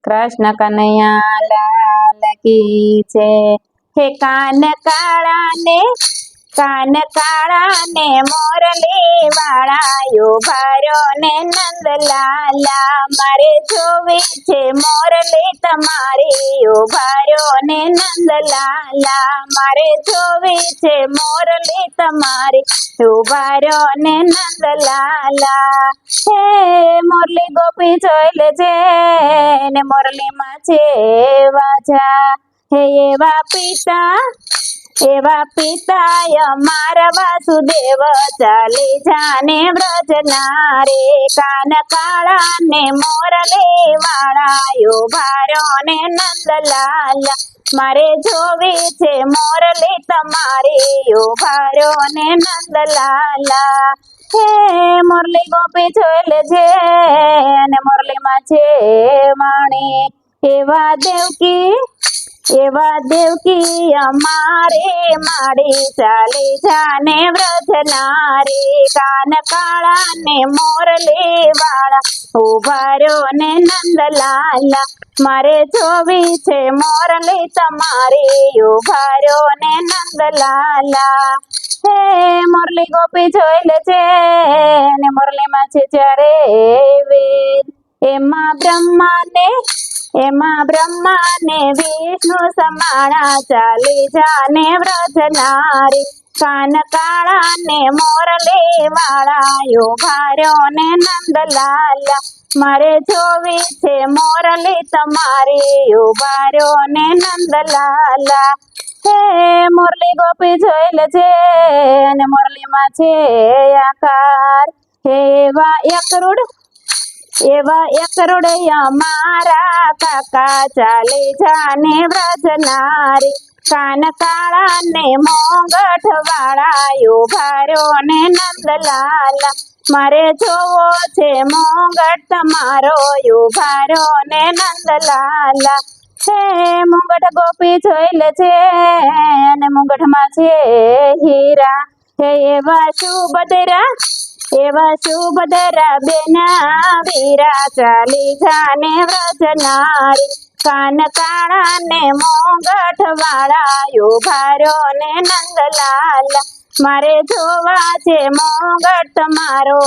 કૃષ્ણ કનૈયા લાલ કી છે। હે કાન કાળા ને મોરલી વાળા ભાર્યો ને નંદલાલા મારે જોવી છે મોરલી તમારી ભાર્યો ને નંદલાલા મારે જોવી છે મોરલી તમારી ભાર્યો ને નંદલાલા। હે મોરલી ગોપી જોઈ લેજે ને મોરલી માં છે વાજા। હે એવા પિતા અમારા વાસુદેવ ચાલી જાને વ્રજના રે કાન કાળા ને મોરલી વાળા ભાર્યો ને નંદલાલા મારે જોવી છે મોરલી તમારી ભાર્યો ને નંદલાલા। હે મોરલી ગોપી જોઈ લેજે અને મોરલી માં છે વાણી એવા દેવકી અમારે માડી ચાલી જાને વ્રજના રે કાન કાળા ને મોરલી વાળા ભાર્યો ને નંદલાલા મારે જોવી છે મોરલી તમારી ભાર્યો ને નંદલાલા। હે મોરલી ગોપી જોઈ લેજે ને મોરલી માં છે ચારે વેદ એમાં બ્રહ્મા ને વિષ્ણુ સમાણા ચાલી જાને વ્રજના રે કાન કાળા ને મોરલી વાળા ભાર્યો ને નંદલાલા મારે જોવી છે મોરલી તમારી ભાર્યો ને નંદલાલા। હે મોરલી ગોપી જોઈ લેજે અને મોરલી માં છે આકાર એવા એકરુડ અમારા કાકા ચાલી જાને વ્રજના રે કાન કાળા ને મોંગઠ વાળા ભાર્યો ને નંદલાલા મારે જોવો છે મોંગઠ તમારો ભાર્યો ને નંદલાલા। હે મુંગઠ ગોપી જોઈ લેજે અને મુંગઠ માં છે હીરા। હે એવા સુભદ્રા બેના વીરા ચાલી જાને વ્રજના રે કાન કાળા ને મોંગઠ વાળા ભાર્યો ને નંદલાલા મારે જોવા છે મોંગઠ તમારો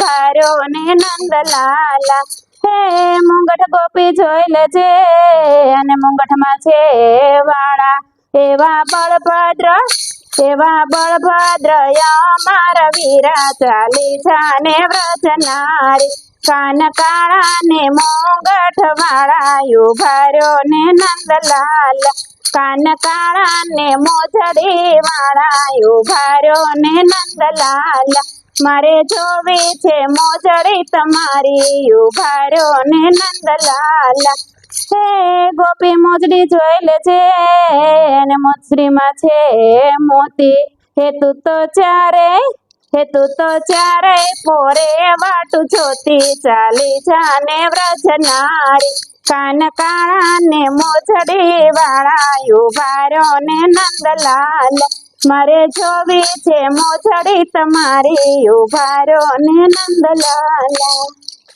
ભાર્યો ને નંદલાલા। હે મુંગઠ ગોપી જોઈ લેજે અને મુંગઠ માં છે વાળા એવા બળભદ્ર અમારા વીરા ચાલી જાને વ્રજના રે કાન કાળા ને મોંગઠ વાળા ભાર્યો ને નંદલાલા કાન કાળા ને મોજડી વાળા ભાર્યો ને નંદલાલા મારે જોવી છે મોજડી તમારી ભાર્યો ને નંદલાલા। હે ગોપી મોજડી જોઈ લેજે અને મોજડી માં છે મોતી। હે તું તો ચારે પોરે વાટું જોતી ચાલી જાને વ્રજના રે કાન કાળા ને મોજડી વાળા ભાર્યો ને નંદલાલા મારે જોવી છે મોજડી તમારી ભાર્યો ને નંદલાલા।